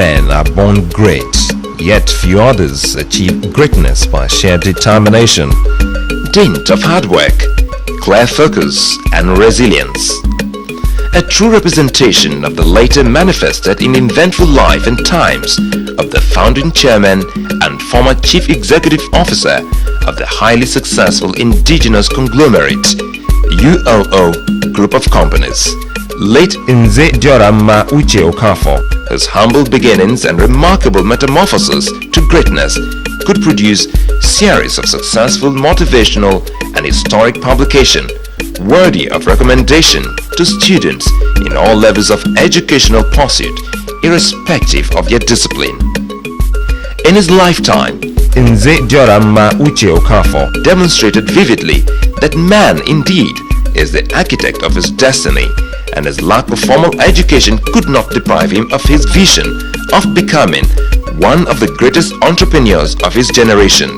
men are born great, yet few others achieve greatness by sheer determination, dint of hard work, clear focus, and resilience. A true representation of the latter manifested in eventful life and times of the founding chairman and former chief executive officer of the highly successful indigenous conglomerate UOO Group of Companies, late Nze Diorama Uche Okafor. His humble beginnings and remarkable metamorphosis to greatness could produce series of successful motivational and historic publication worthy of recommendation to students in all levels of educational pursuit, irrespective of their discipline. In his lifetime, Nze Diorama Uche Okafor demonstrated vividly that man indeed is the architect of his destiny, and his lack of formal education could not deprive him of his vision of becoming one of the greatest entrepreneurs of his generation.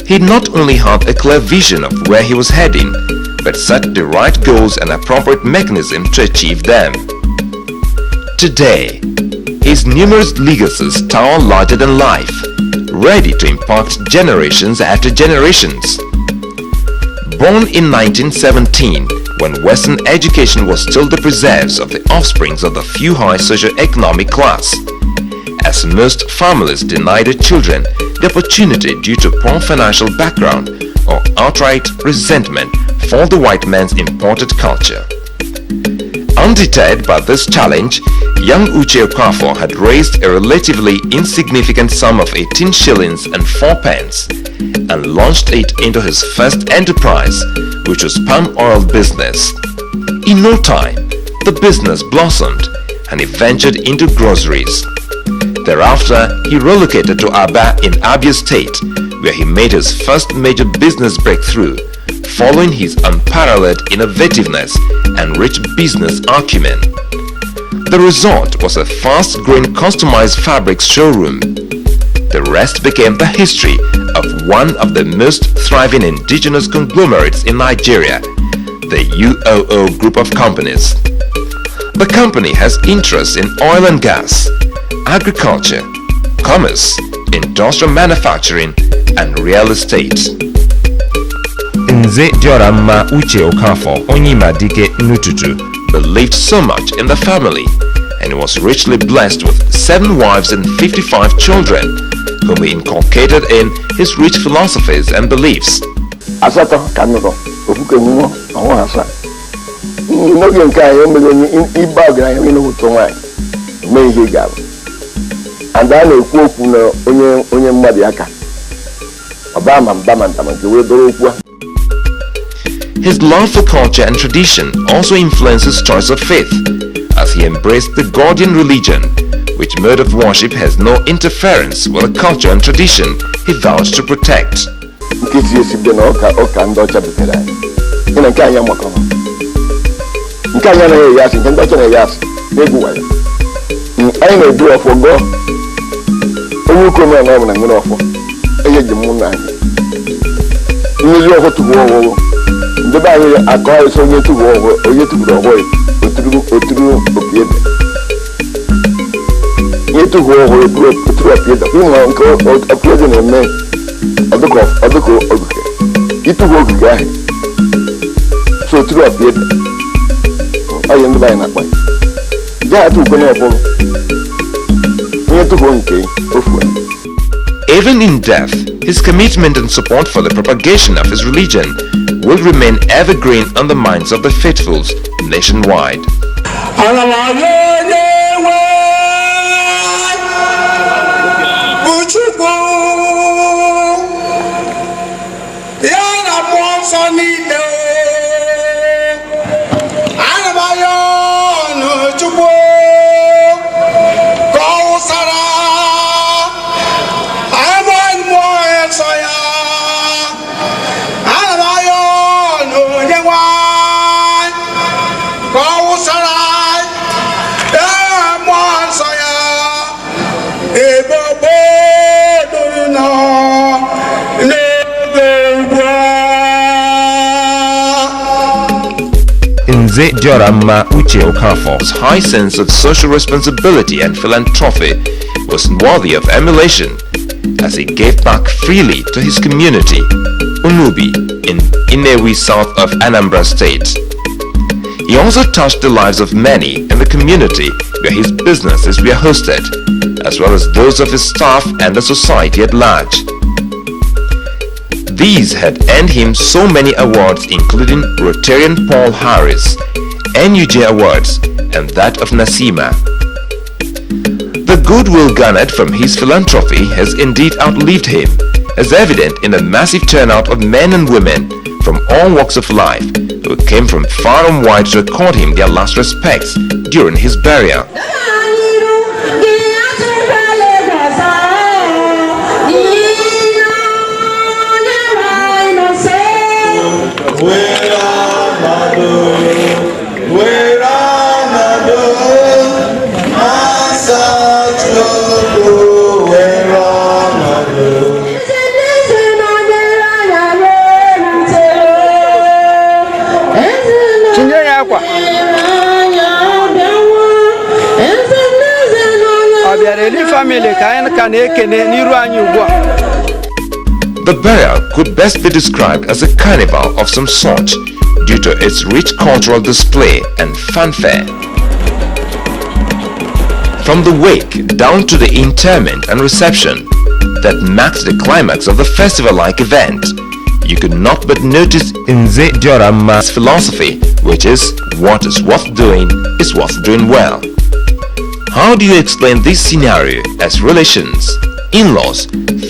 He not only had a clear vision of where he was heading, but set the right goals and appropriate mechanisms to achieve them. Today, his numerous legacies tower larger than life, ready to impact generations after generations. Born in 1917, when Western education was still the preserves of the offsprings of the few high socio-economic class, as most families denied their children the opportunity due to poor financial background or outright resentment for the white man's imported culture. Undeterred by this challenge, young Uche Okafor had raised a relatively insignificant sum of 18 shillings and 4 pence and launched it into his first enterprise, which was palm oil business. In no time, the business blossomed and he ventured into groceries. Thereafter, he relocated to Aba in Abia State, where he made his first major business breakthrough, following his unparalleled innovativeness and rich business acumen. The result was a fast-growing customized fabrics showroom. The rest became the history of one of the most thriving indigenous conglomerates in Nigeria, the UOO Group of Companies. The company has interests in oil and gas, agriculture, commerce, industrial manufacturing, and real estate. Nze Diorama Uche Okafor, Onyima Dike Ututu, believed so much in the family and was richly blessed with 7 wives and 55 children, whom he inculcated in his rich philosophies and beliefs. Asato kanoko okukemumo awon asa no gen kai o me ni iba gra yin no to wan me ihe ga and I know okwu na onye mmadu aka obama mbama ntama ke we doro okwu. His love for culture and tradition also influenced his choice of faith, as he embraced the Gaudian religion, which mode of worship has no interference with the culture and tradition he vowed to protect. The Bible are called so you to go or you to go away, Ututu Opieda. You to go over Ututu Opieda, who won't go out of prison and men of the cough of the go okay. You to go guy. So to Opieda. I am the vine that way. Yeah, to go over. You to go okay. Even in death, his commitment and support for the propagation of his religion will remain evergreen on the minds of the faithfuls nationwide. Nze Diorama Uche Okafor's high sense of social responsibility and philanthropy was worthy of emulation, as he gave back freely to his community, Unubi, in Inewi, south of Anambra State. He also touched the lives of many in the community where his businesses were hosted, as well as those of his staff and the society at large. These had earned him so many awards, including Rotarian Paul Harris, NUJ Awards, and that of Nasima. The goodwill garnered from his philanthropy has indeed outlived him, as evident in the massive turnout of men and women from all walks of life who came from far and wide to accord him their last respects during his burial. The burial could best be described as a carnival of some sort due to its rich cultural display and fanfare. From the wake down to the interment and reception that marked the climax of the festival-like event, you could not but notice Nze Diorama's philosophy, which is, what is worth doing is worth doing well. How do you explain this scenario as relations, in-laws,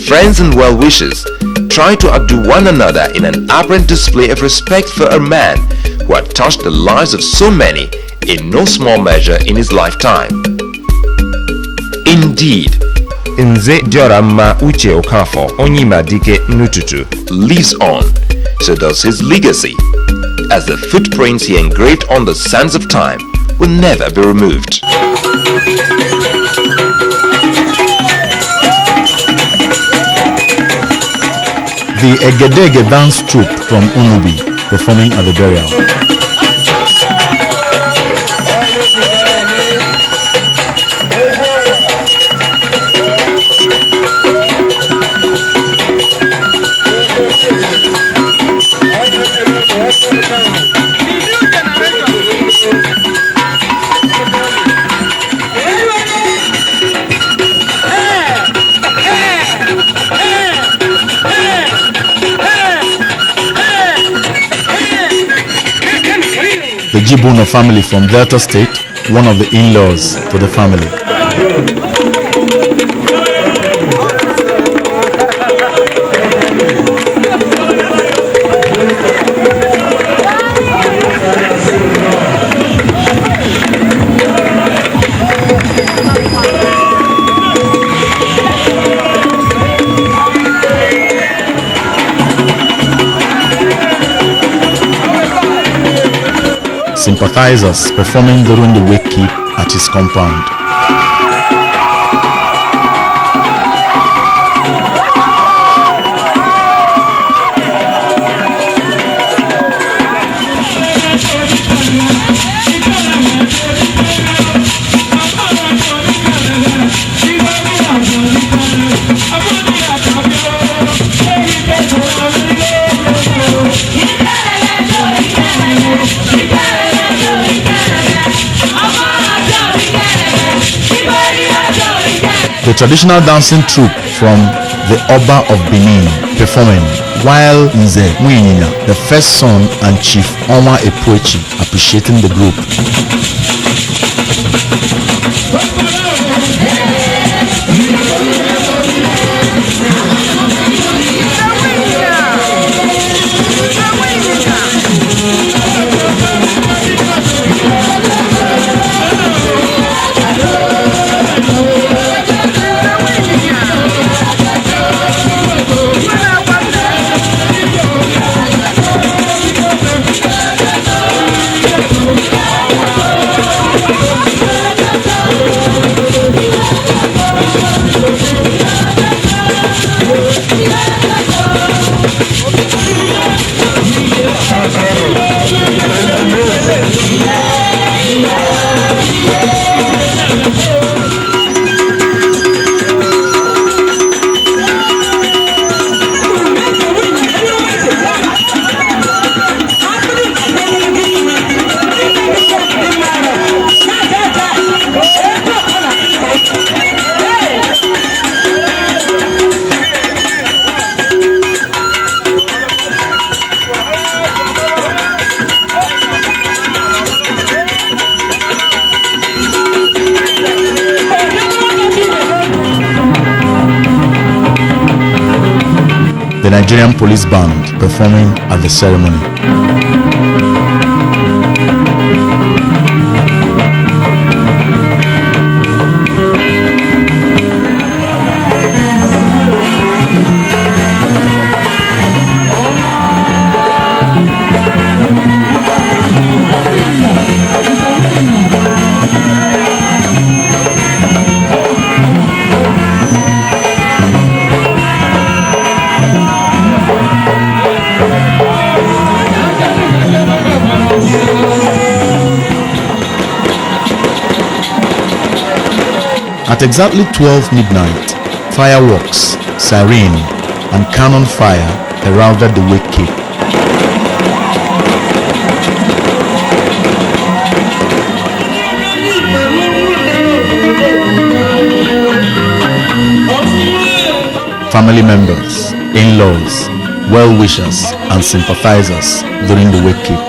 friends and well-wishers try to outdo one another in an apparent display of respect for a man who had touched the lives of so many in no small measure in his lifetime? Indeed, Nze Diorama Uche Okafor, Onyima Dike Ututu, lives on, so does his legacy, as the footprints he engraved on the sands of time will never be removed. The Egedege dance troupe from Unubi performing at the burial. The Jibuno family from Delta State, one of the in-laws to the family. Sympathizers performing during the wake keep at his compound. The traditional dancing troupe from the Oba of Benin performing, while Nze Onyima, the first son, and Chief Onwa Epuechi appreciating the group. Nigerian Police Band performing at the ceremony. At exactly 12 midnight, fireworks, siren, and cannon fire heralded the wake cake. Family members, in-laws, well-wishers, and sympathizers during the wake cake.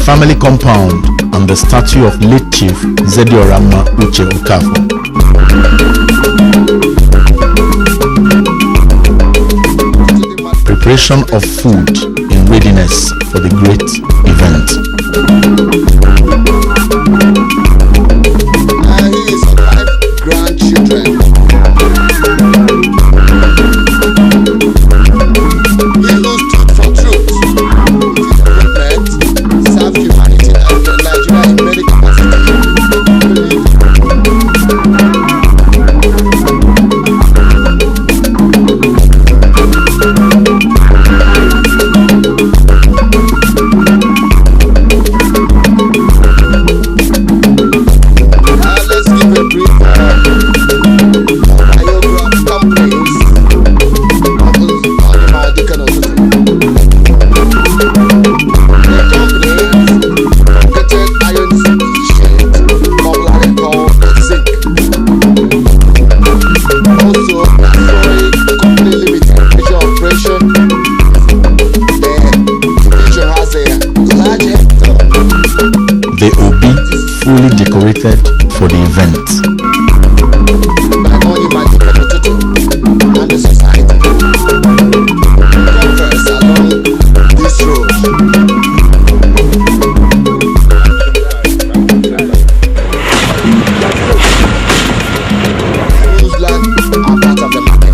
Family compound and the statue of late Chief Onyima Uche Okafor. Preparation of food in readiness for the great event. He is alive, grandchildren. He who stood for truth, development, served humanity and Nigeria in many capacities. Let's give a brief selected for the event. By Onyima, Dike, Ututu, and the society. Converse along this road. Newsland are part of the market.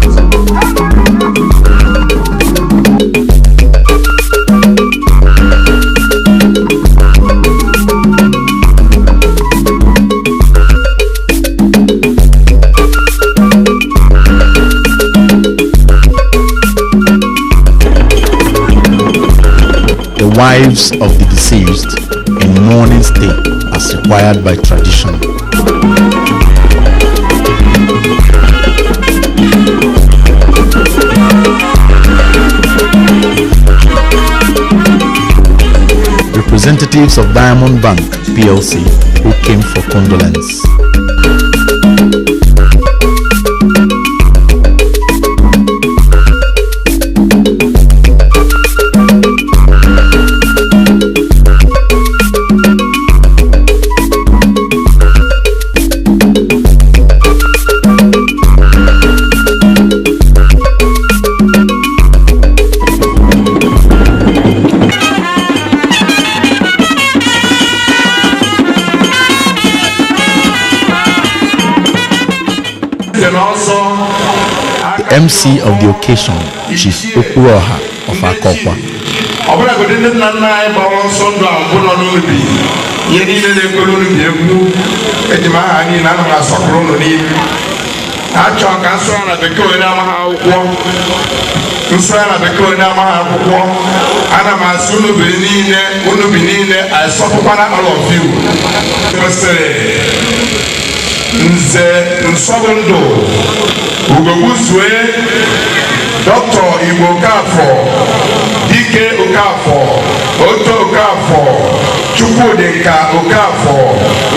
The wives of the deceased in mourning state as required by tradition. Representatives of Diamond Bank PLC who came for condolence. The MC of the occasion, Chief Okafor of Okafor. Nsogondo Ugoguswe Dr. Okafor, Dike Okafor, Okafor, Chukwudeka Okafor,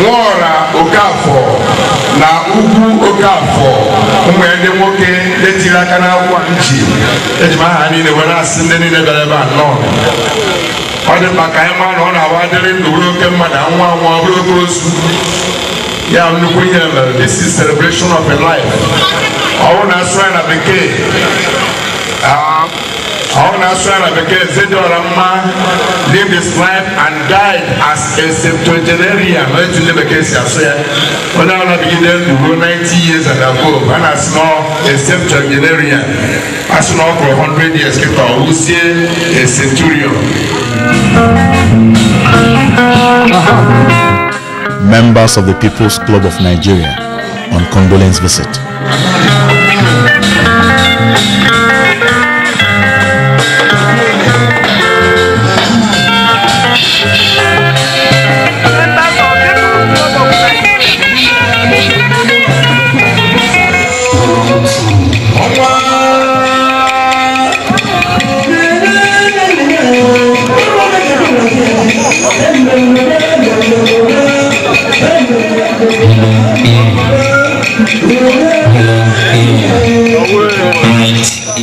Nwora Okafor, na Ugwu Okafor, ụmụede nwoke letiri aka n'akwụkwọ nchi ejima ha niile were asị ndị niile bịara ebe a nọ. Ọ dị maka anyị ma na ọ na-awa dịrị ndụ bụrụ oke mmadụ nwa nwa ọ bụrụ oke osu. Yeah, I'm looking here. This is celebration of a life. I want to swear at the cake. Zedorama lived his life and died as a septuagenarian. Let's live a case here. When I began to go 90 years and above, and as now a septuagenarian, as now for 100 years, who say a centurion. Members of the People's Club of Nigeria on condolence visit.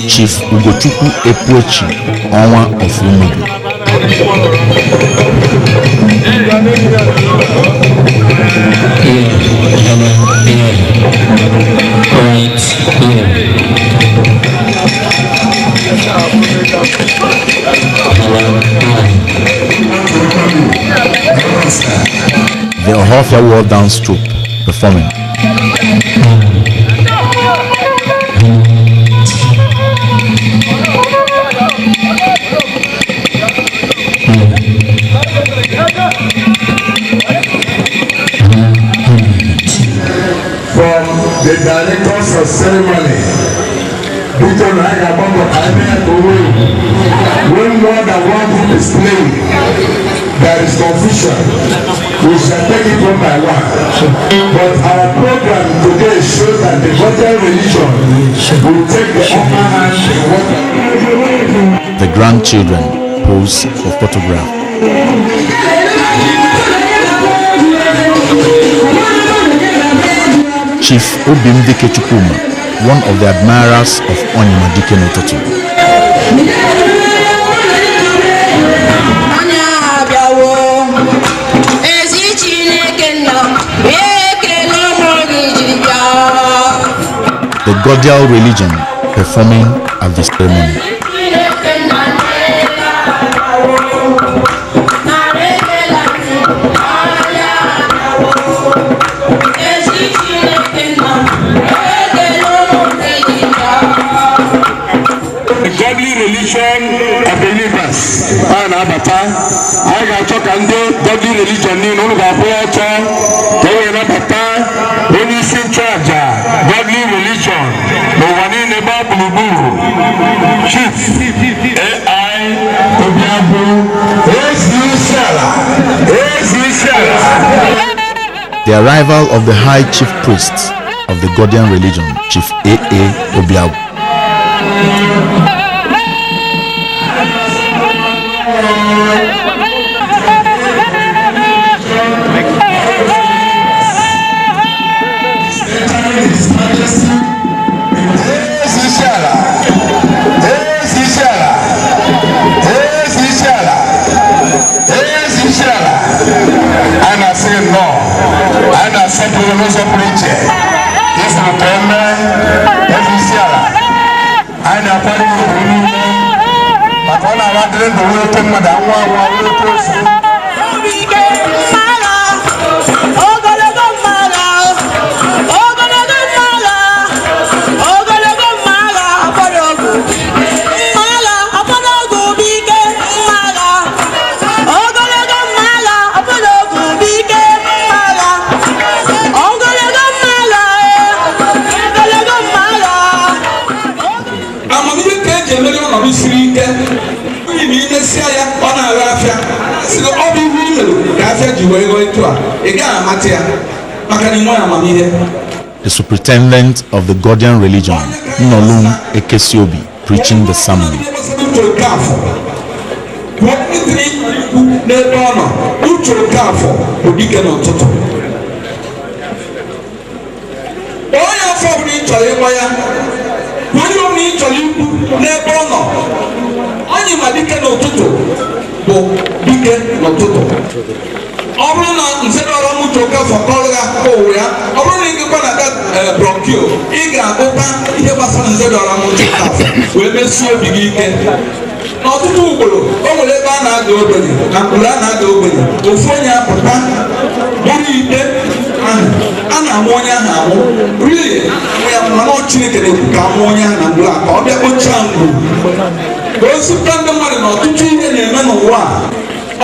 Chief Ututu Epuechi, Onwa of Unubi. The Okafor Wall Dance Troupe performing. From the directors of ceremony, when more than one group is playing, there is confusion. We shall take it one by one. But our program today shows that the hotel religion will take the upper hand in what The grandchildren pose for photograph. Chief Dike, one of the admirers of Onyima Dike Ututu. Ezi Chineke nọ Godial religion performing at the ceremony. Religion of believers. And Abata, I got to godly religion in all of our water. They are Abata, when you see church, godly religion. No one in the Bible, chief, AI, Obiabu, The arrival of the high chief priest of the Godian religion, Chief A.A. Obiabu. The superintendent of the Godian religion, Nolom Ekesiobi, preaching the sermon. Onyima Dike na Ututu bụ Dike na Ututu. Ọ bụrụ na nzere ọrụ mụta Okafor kọrọ ya owu ya, ọ bụrụ na ị gakwa na brọkio, ị ga-agụta ihe gbasara nzere ọrụ mụta Okafor wee mesie obi gị ike. N'ọtụtụ ugboro, o nwere ebe a na-ada ogbenye, na mkpụrụ a na-ada ogbenye, ofu onye apụta bụrụ ikpe ahụ, a na-amụ onye ahụ amụ. Rie, mana ọ Chineke na-ekwu ka amụ onye ahụ na mkpụrụ a ka ọ bịa kpochaa mgbu. Osipụta ndị mmadụ na ọtụtụ ihe na-eme n'ụwa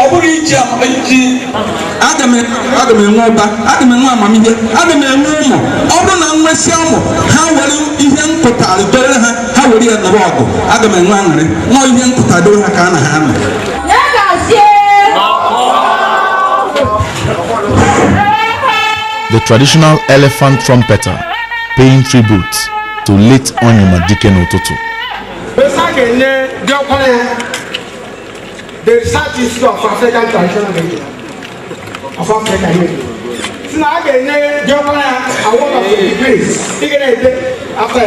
ọ bụrụ iji aga m enwe ụba, aga m enwe amamihe, aga m enwe ụmụ. Ọ bụrụ na nwesịa ụmụ ha were ihe nkụtarị dore ha were ya nọrọ ọgụ, aga m enwe aṅụrị. Nọọ ihe nkụta dore ha ka a na ha nọ. The traditional elephant trumpeter paying tribute to late Onyima Dike na Ututu. The research institute of African traditional religion of Africa. So now again, award of degrees. After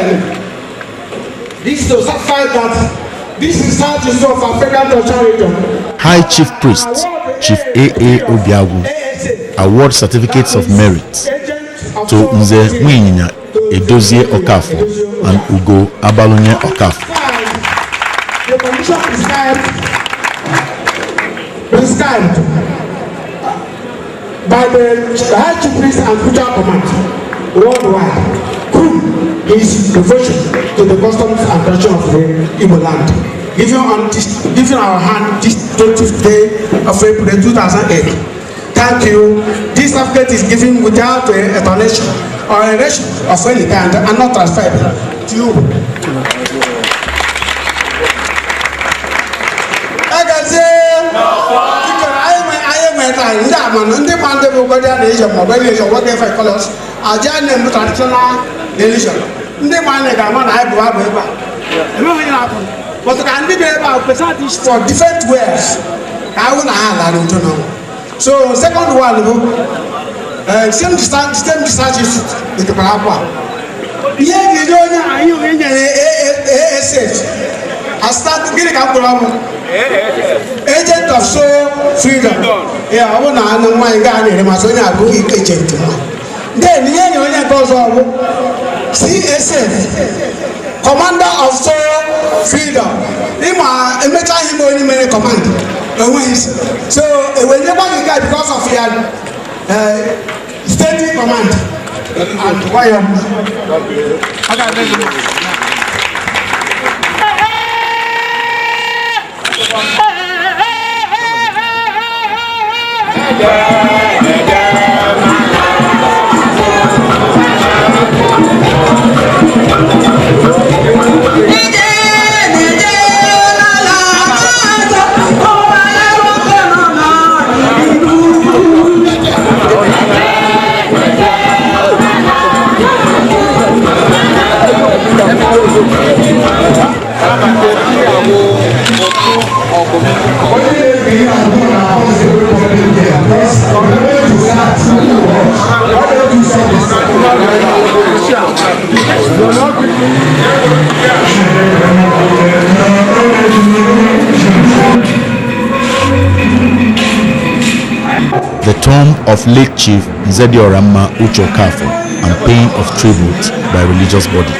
this is to certify that this research institute of African traditional religion. High Chief Priest Chief A.A. Obiagu award certificates of merit to Nze Onyima Edozie Okafor and Ugo Abalonye Okafor. The commission prescribed by the High Chief Priest and Future Command worldwide, who is devotion to the customs and tradition of the Igbo land. Giving our hand this 20th day of April 2008. Thank you. This certificate is given without a donation or a ration of any kind and not transferred to you. Ndị mmadụ bụ Godian religion ma ọ bụ religion whatever it calls aja na-eme traditional religion. Ndị mmadụ ga-ama na anyị bụ abụ ebe a. Emeghị onye na-apụ. But ka ndị bịara ebe a pesa this for different ways ka ahụ na ha lara udo n'ọnwụ. So second one bụ same research institute wetakwara akwa. Ihe ga-eji onye anyị onye nyere ASH astat gịnị ka mkpụrụ ọmụ? Agent of soul freedom. Yeah, I want to know why God is my son. I go agent. Then, the only goes on CSF, Commander of Soul Freedom. Ima emecha him only many command. So when you want to get because of your state command and why The tomb of late Chief Nzedioramma Uche Okafor and paying of tribute by religious body.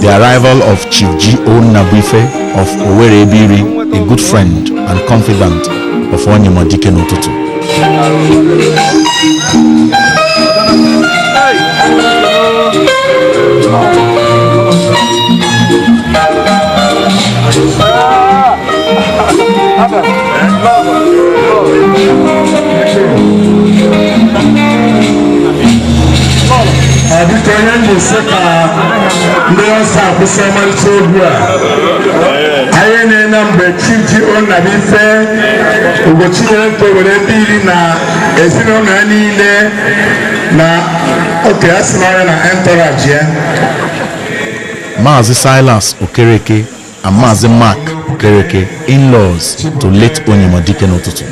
The arrival of Chief G.O. Nabuife of Owerri Ebiri, a good friend and confidant of Onyima Dike and Ututu. Mazi Silas Okereke and Mazi Mark Okereke, in-laws to late Onyima Dike and Ututu.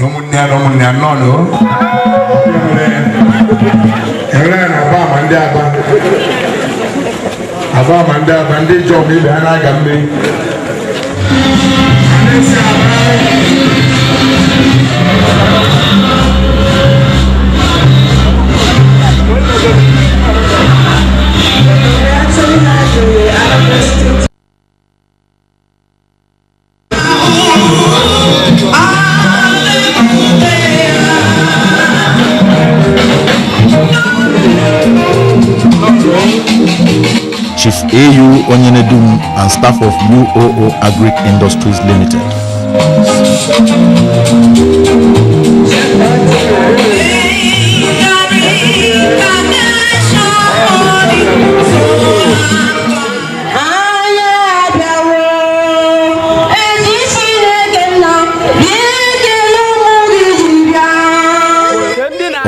Chief A.U. Onyenedum and staff of UOO Agric Industries Limited.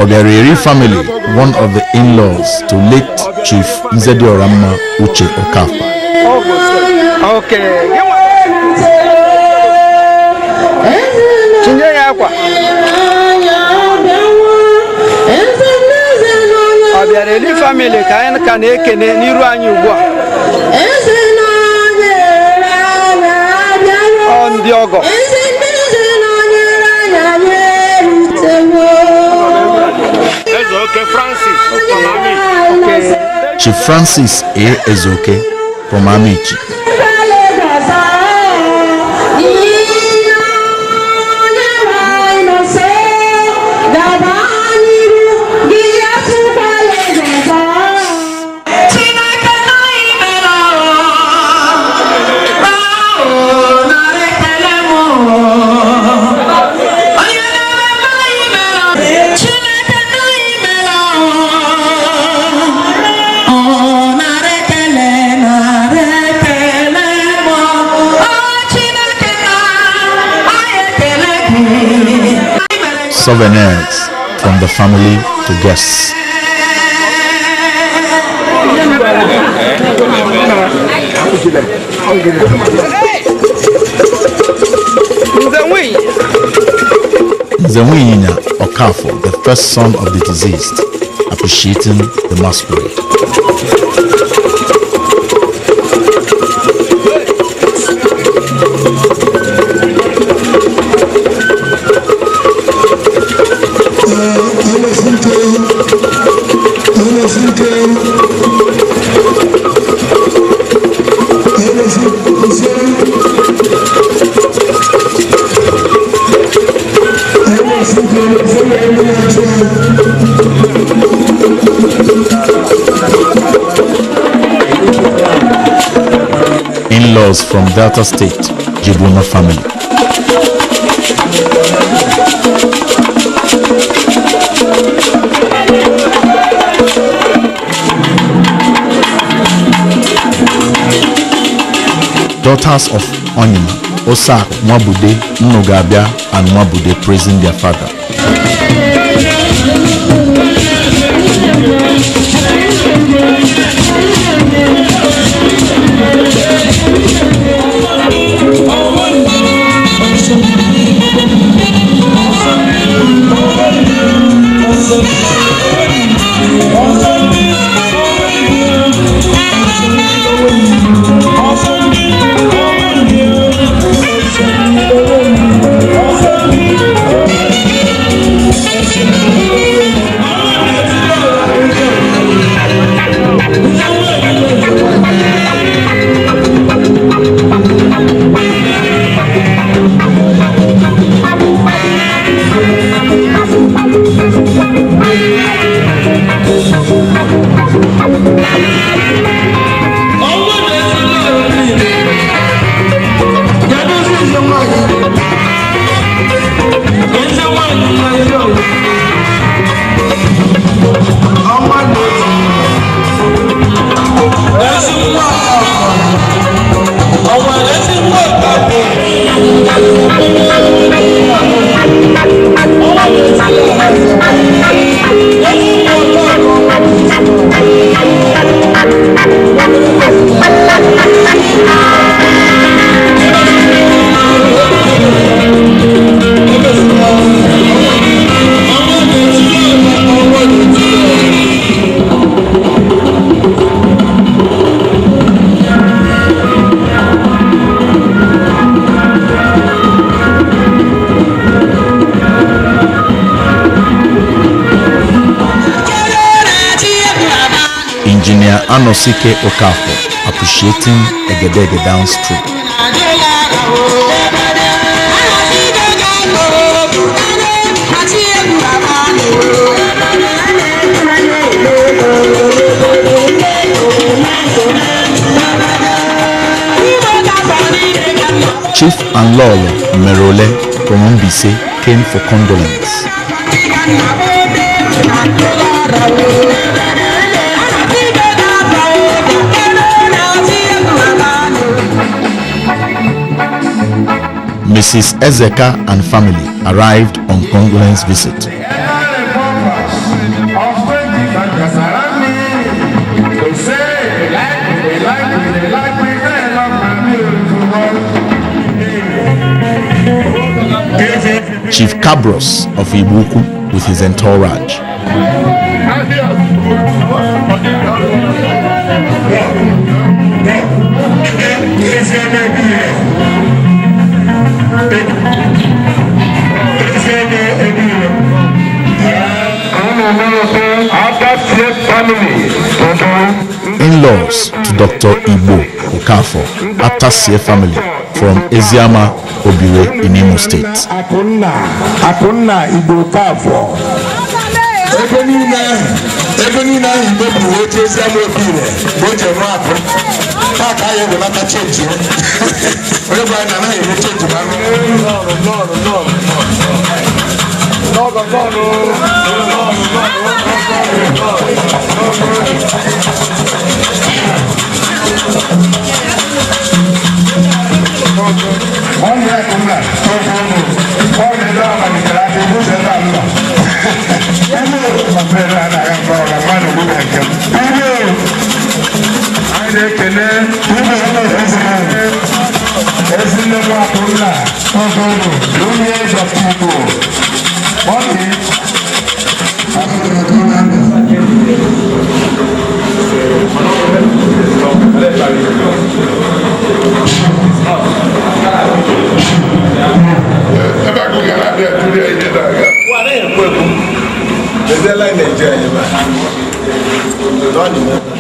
Obiariri family, one of the in-laws to late Chief Nzedioramma Uche Okafor. Okay. Obiariri family ka na-ekene n'iru anyị ugbu a. Ndị ọgọ. Chief Francis A. Ezoke from Amici. souvenirs from the family to guests. Onyima Okafor, the first son of the deceased, appreciating the masquerade. In-laws from Delta State, Jibuna family. Daughters of Onyima, Osa, Mwabude, Nnogabia, and Mwabude praising their father. Engineer Anosike Okafor appreciating Egedege downstream. Chief and Lolo Merole from Mbise came for condolence. Mrs. Ezeka and family arrived on condolence visit. Chief Cabros of Ibuku with his entourage. In-laws to Dr. Igbo Okafor, Atasie family from Eziama, Obiwe in Imo State. Akunna Igbo Okafor. Ebenina Igbo bụ oche Eziama Obiwe, oche Nwafọ. Paka ya bụ nata change. Onye bụ na na Igbo change ba. No.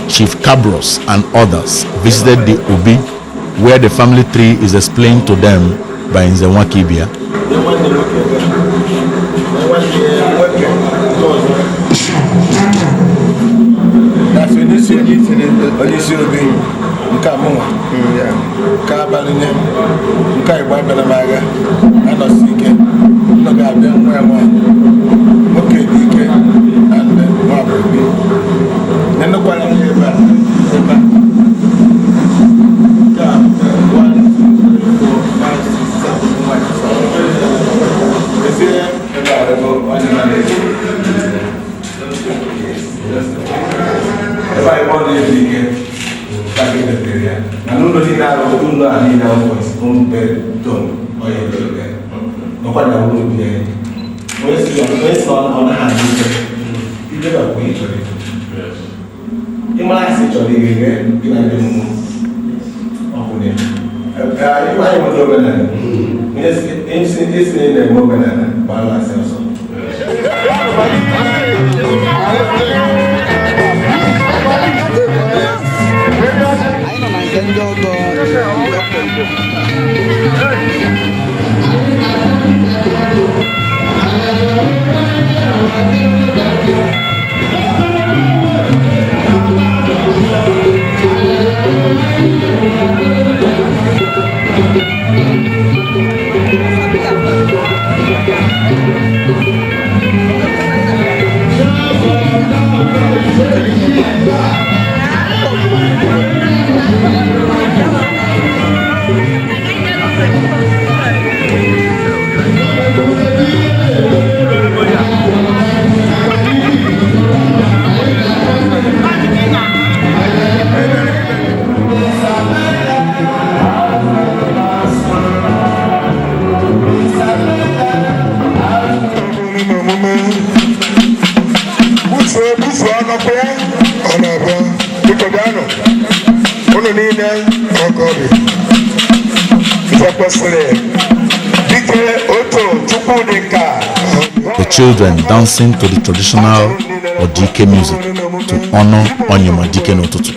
Chief Cabros and others visited the Obi, where the family tree is explained to them by Nzewakibia. The children dancing to the traditional Dike music to honor Onyima Dike and Ututu.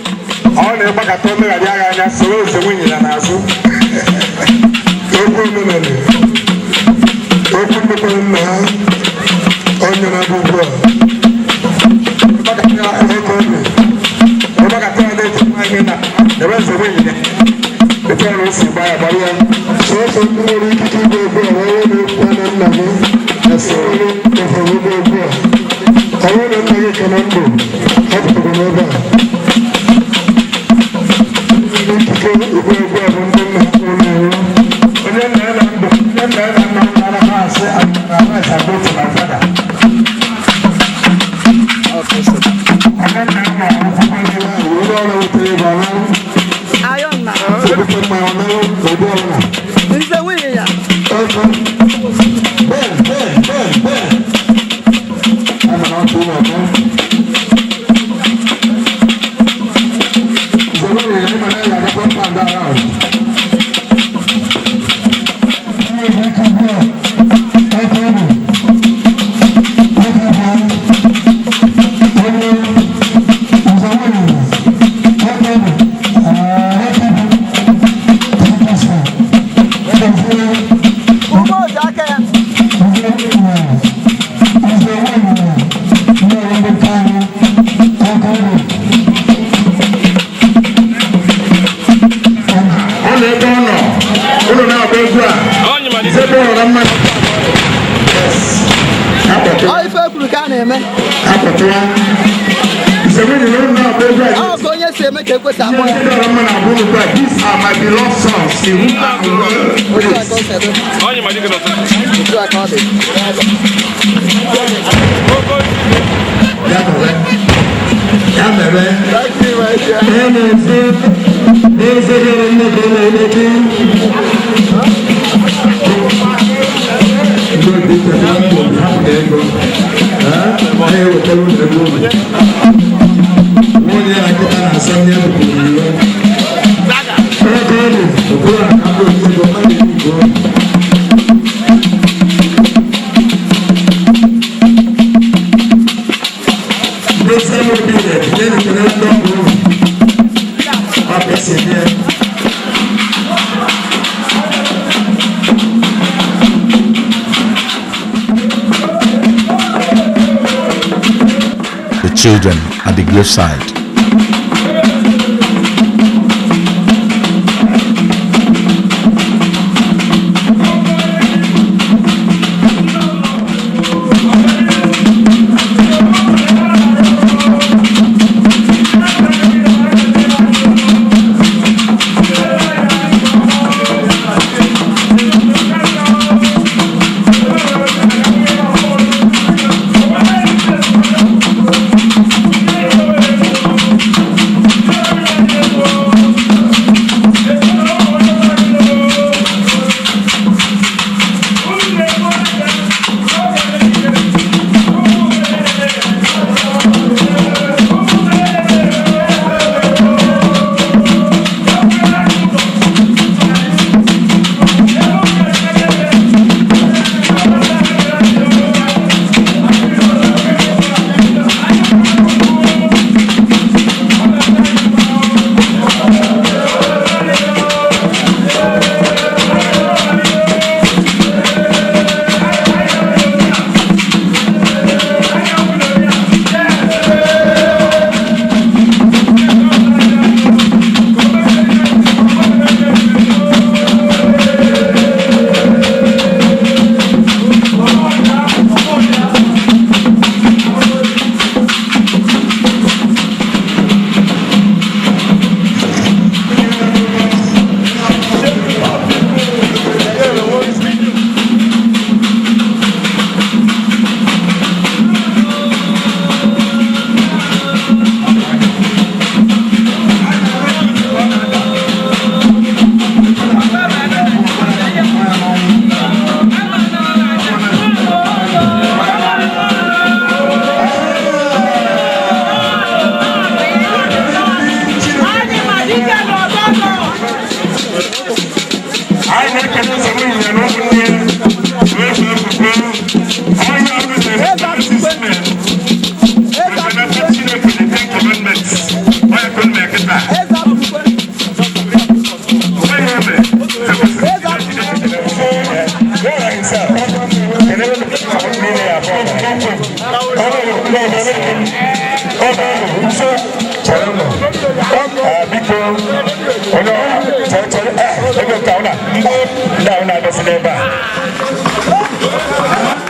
These are my beloved sons. The children at the graveside.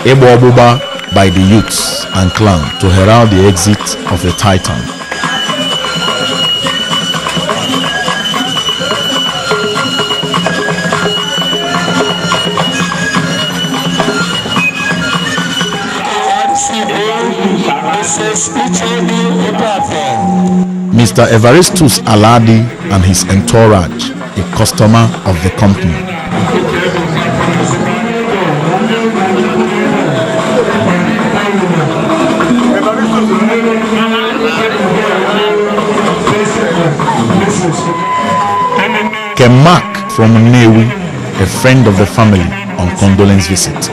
Ebo by the youths and clan to herald the exit of the Titan. Mr. Evaristus Aladi and his entourage, a customer of the company. Kemak from Newi, a friend of the family, on condolence visit.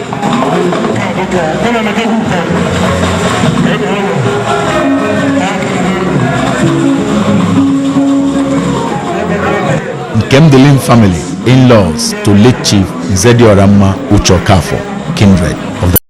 Nkemdelin family, in-laws to late Chief Zedi Oramma Uche Okafor, kindred of the